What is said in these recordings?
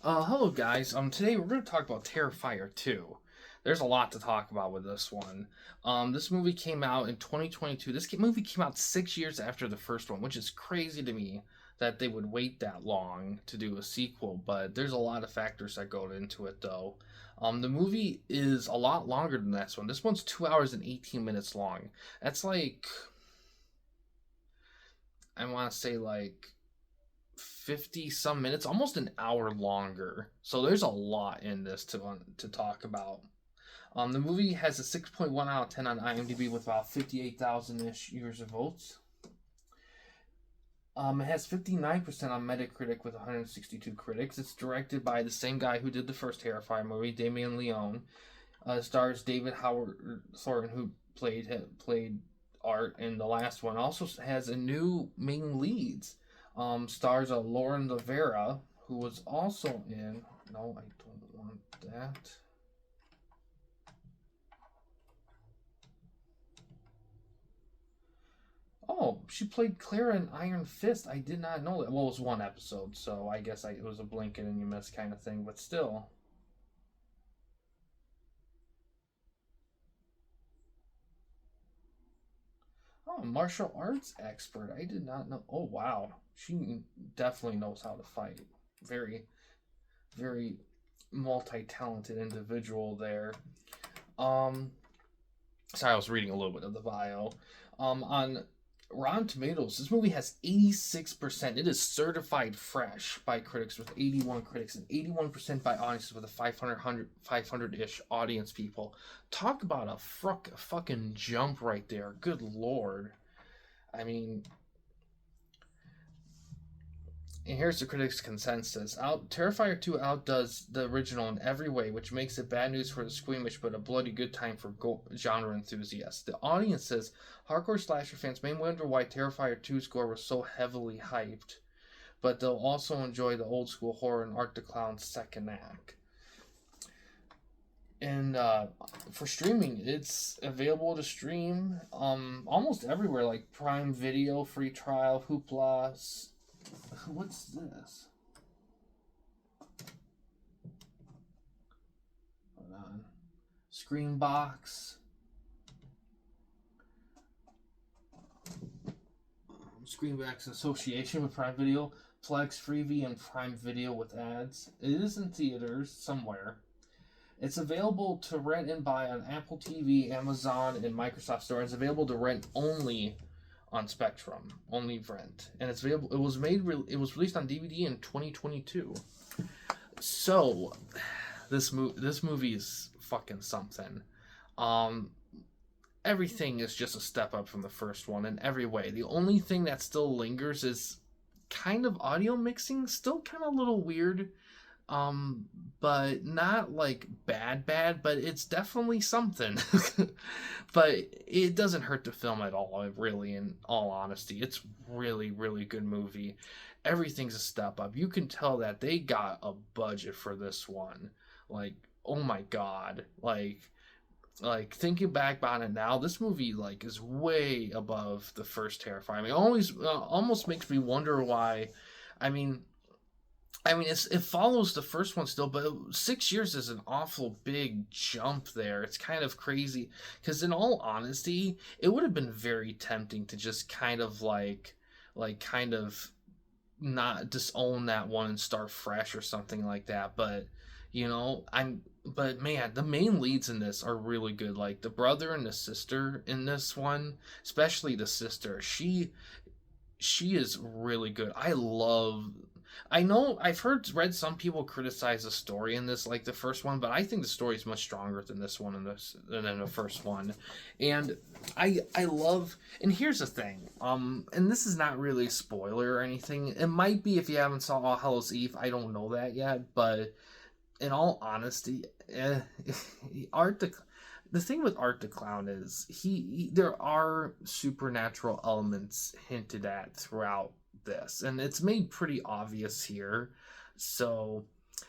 Hello guys. Today we're going to talk about Terrifier 2. There's a lot to talk about with this one. This movie came out in 2022. Movie came out 6 years after the first one, which is crazy to me that they would wait that long to do a sequel. But there's a lot of factors that go into it, though. The movie is a lot longer than this one. This one's 2 hours and 18 minutes long. That's like, I want to say like 50 some minutes, almost an hour longer. So there's a lot in this to talk about. The movie has a 6.1 out of 10 on IMDb with about 58,000 ish years of votes. It has 59% on Metacritic with 162 critics. It's directed by the same guy who did the first Terrifier movie, Damien Leone. Stars David Howard Thornton, who played Art in the last one. Also has a new main leads. Stars Lauren Rivera, who was also in. No, I don't want that. Oh, she played Clara in Iron Fist. I did not know that. Well, it was one episode, so I guess it was a blink and you miss kind of thing, but still. Oh, martial arts expert. I did not know. Oh, wow. She definitely knows how to fight. Very, very multi-talented individual there. Um, Sorry, I was reading a little bit of the bio. On Rotten Tomatoes, this movie has 86%. It is certified fresh by critics with 81 critics and 81% by audiences with a 500-ish audience people. Talk about a fucking jump right there. Good lord. I mean, and here's the critics' consensus. Terrifier 2 outdoes the original in every way, which makes it bad news for the squeamish, but a bloody good time for genre enthusiasts. The audience says hardcore slasher fans may wonder why Terrifier 2's gore was so heavily hyped, but they'll also enjoy the old school horror and Art the Clown's second act. And for streaming, it's available to stream almost everywhere, like Prime Video, free trial, Hoopla. What's this? Hold on. Screenbox. Screenbox association with Prime Video. Plex, Freevee, and Prime Video with ads. It is in theaters somewhere. It's available to rent and buy on Apple TV, Amazon, and Microsoft Store. It's available to rent only on Spectrum, only rent, and it's available. It was released on DVD in 2022. So, this movie is fucking something. Um, Everything is just a step up from the first one in every way. The only thing that still lingers is kind of audio mixing, still kind of a little weird. Um, but not like bad, but it's definitely something. But it doesn't hurt the film at all, really, in all honesty. It's really, really good movie. Everything's a step up. You can tell that they got a budget for this one. Like, oh my god. Like thinking back on it now, this movie like is way above the first Terrifier. I mean, almost makes me wonder why. I mean, it follows the first one still, but 6 years is an awful big jump there. It's kind of crazy because, in all honesty, it would have been very tempting to just kind of kind of not disown that one and start fresh or something like that. But but man, the main leads in this are really good. Like the brother and the sister in this one, especially the sister, she is really good. I know read some people criticize the story in this like the first one, but I think the story is much stronger than this one than the first one. And I love, and here's the thing. And this is not really a spoiler or anything. It might be if you haven't saw All Hallows Eve. I don't know that yet, but in all honesty, Art the thing with Art the Clown is there are supernatural elements hinted at throughout this, and it's made pretty obvious here. So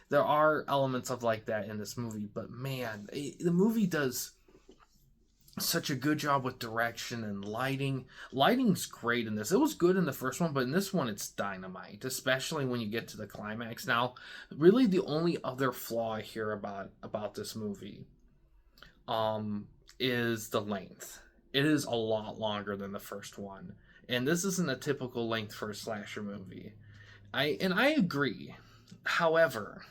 there are elements of like that in this movie, but man, the movie does such a good job with direction and lighting. Lighting's great in this. It was good in the first one, but in this one it's dynamite, especially when you get to the climax. Now, really the only other flaw I hear about this movie is the length. It is a lot longer than the first one. And this isn't a typical length for a slasher movie. I agree. However,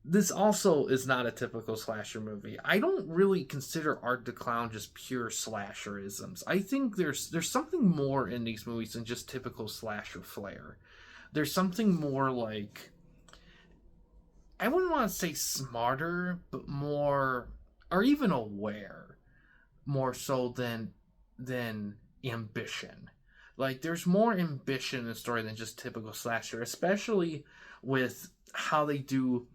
this also is not a typical slasher movie. I don't really consider Art the Clown just pure slasherisms. I think there's something more in these movies than just typical slasher flair. There's something more like, I wouldn't want to say smarter, but more, or even aware, more so than ambition. Like there's more ambition in the story than just typical slasher, especially with how they do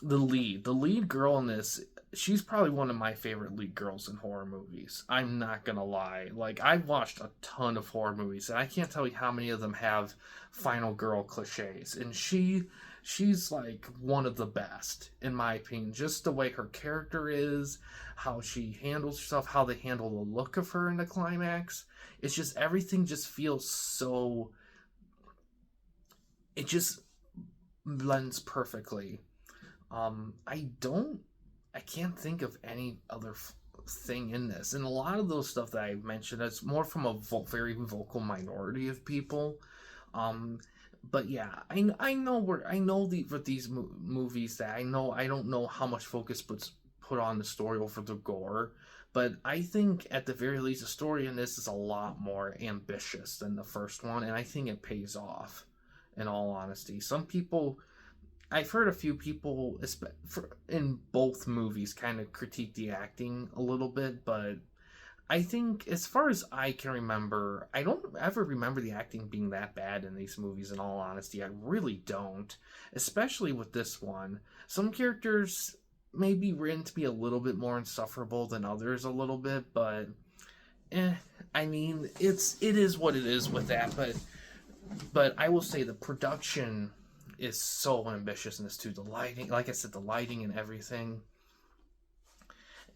the lead girl in this. She's probably one of my favorite lead girls in horror movies. I'm not gonna lie. Like I've watched a ton of horror movies, and I can't tell you how many of them have final girl cliches. And she's like one of the best in my opinion. Just the way her character is, how she handles herself, how they handle the look of her in the climax. It's just everything just feels so. It just blends perfectly. I can't think of any other thing in this. And a lot of those stuff that I mentioned, that's more from a very vocal minority of people. Um, but yeah, I know with these movies that I don't know how much focus put on the story over the gore, but I think at the very least the story in this is a lot more ambitious than the first one, and I think it pays off. In all honesty, some people I've heard a few people in both movies kind of critique the acting a little bit, but I think as far as I can remember, I don't ever remember the acting being that bad in these movies, in all honesty. I really don't, especially with this one. Some characters may be written to be a little bit more insufferable than others a little bit, but eh, I mean, it is what it is with that, but I will say the production is so ambitious in this too. The lighting, like I said, the lighting and everything.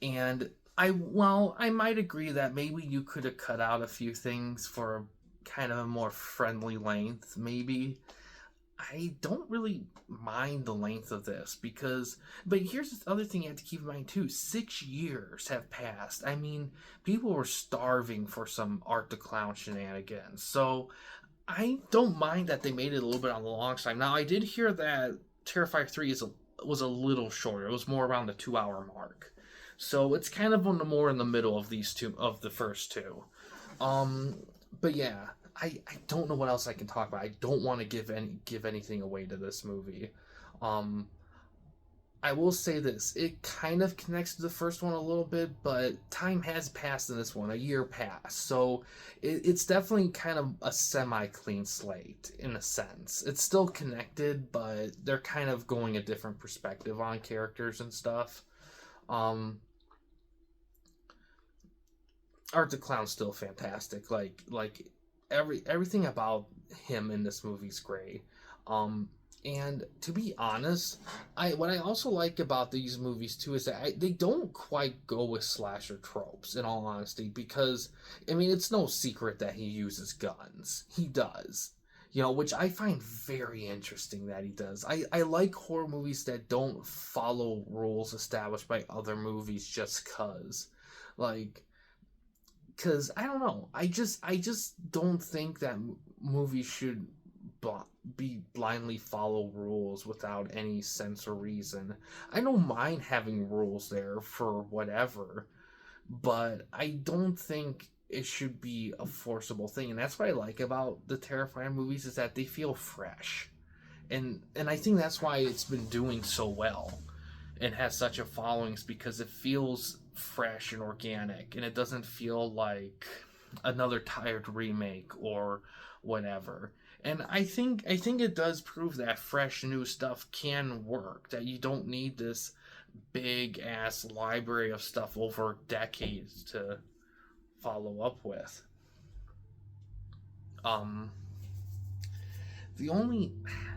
And I might agree that maybe you could have cut out a few things for kind of a more friendly length, maybe. I don't really mind the length of this because, but here's the other thing you have to keep in mind too. 6 years have passed. I mean, people were starving for some Art the Clown shenanigans. So I don't mind that they made it a little bit on the long side. Now, I did hear that Terrifier 3 was a little shorter. It was more around the 2 hour mark. So it's kind of on the more in the middle of these two, of the first two. But yeah, I don't know what else I can talk about. I don't want to give anything away to this movie. Um, I will say this: it kind of connects to the first one a little bit, but time has passed in this one. A year passed, so it's definitely kind of a semi-clean slate in a sense. It's still connected, but they're kind of going a different perspective on characters and stuff. Um, Art the Clown's still fantastic. Like everything about him in this movie's great. Um, and to be honest, what I also like about these movies too is that they don't quite go with slasher tropes. In all honesty, because I mean it's no secret that he uses guns. He does. You know, which I find very interesting that he does. I like horror movies that don't follow rules established by other movies just cause. Like, because I don't know. I just don't think that movies should be blindly follow rules without any sense or reason. I don't mind having rules there for whatever, but I don't think it should be a forcible thing. And that's what I like about the Terrifier movies is that they feel fresh. And I think that's why it's been doing so well and has such a following, is because it feels fresh and organic, and it doesn't feel like another tired remake or whatever. And I think it does prove that fresh new stuff can work, that you don't need this big ass library of stuff over decades to follow up with. Um the only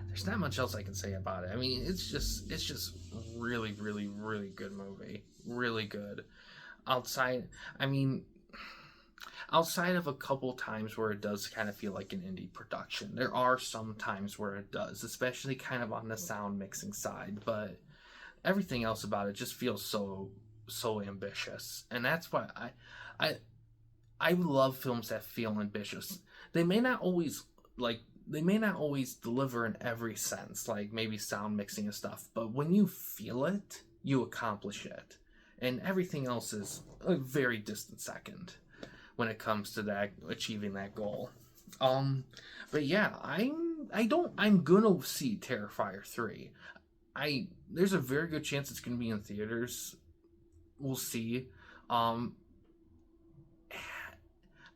There's not much else I can say about it. I mean, it's just really really really good movie. Really good. outside, I mean, outside of a couple times where it does kind of feel like an indie production, there are some times where it does, especially kind of on the sound mixing side, but everything else about it just feels so ambitious. And that's why I I love films that feel ambitious. They may not always like they may not always deliver in every sense, like maybe sound mixing and stuff, but when you feel it, you accomplish it. And everything else is a very distant second when it comes to that achieving that goal. Um but yeah, I'm gonna see Terrifier 3. I There's a very good chance it's gonna be in theaters. We'll see. Um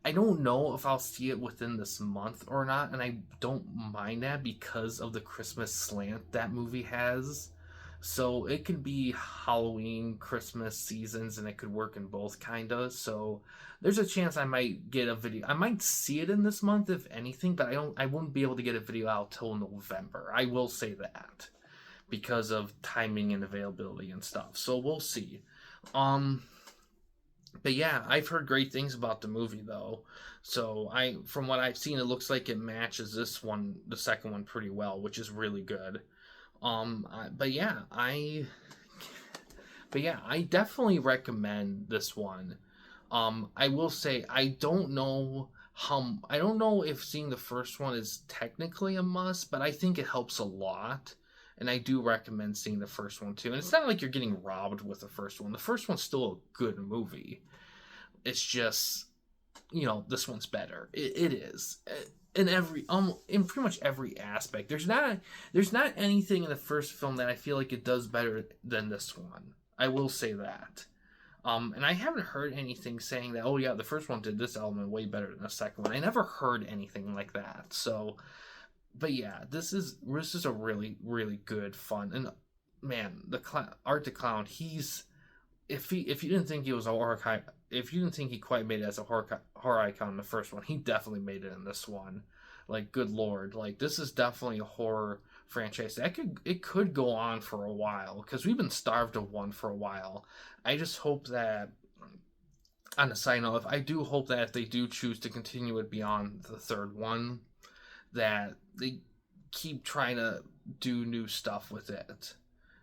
I don't know if I'll see it within this month or not, and I don't mind that because of the Christmas slant that movie has. So it could be Halloween, Christmas seasons, and it could work in both, kinda. So there's a chance I might get a video. I might see it in this month, if anything, but I wouldn't be able to get a video out till November. I will say that because of timing and availability and stuff. So we'll see. Um, but yeah, I've heard great things about the movie though. So from what I've seen, it looks like it matches this one, the second one, pretty well, which is really good. But yeah, I definitely recommend this one. I will say I don't know if seeing the first one is technically a must, but I think it helps a lot. And I do recommend seeing the first one too. And it's not like you're getting robbed with the first one. The first one's still a good movie. It's just, this one's better. It is in pretty much every aspect. There's not anything in the first film that I feel like it does better than this one. I will say that. And I haven't heard anything saying that, oh yeah, the first one did this element way better than the second one. I never heard anything like that. So, but yeah, this is a really really good fun. And man, Art the Clown, if you didn't think he was a horror if you didn't think he quite made it as a horror icon in the first one, he definitely made it in this one. Like, good lord, like, this is definitely a horror franchise it could go on for a while, because we've been starved of one for a while. I just hope that, on a side note, I do hope that if they do choose to continue it beyond the third one, that they keep trying to do new stuff with it.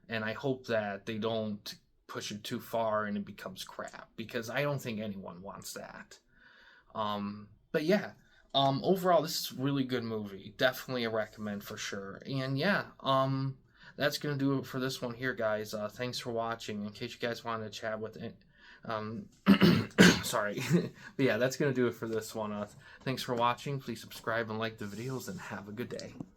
And I hope that they don't push it too far and it becomes crap, because I don't think anyone wants that. But yeah, overall, this is a really good movie. Definitely a recommend for sure. And yeah, that's gonna do it for this one here, guys. Thanks for watching. In case you guys wanted to chat with it, sorry, but yeah, that's gonna do it for this one. Thanks for watching. Please subscribe and like the videos, and have a good day.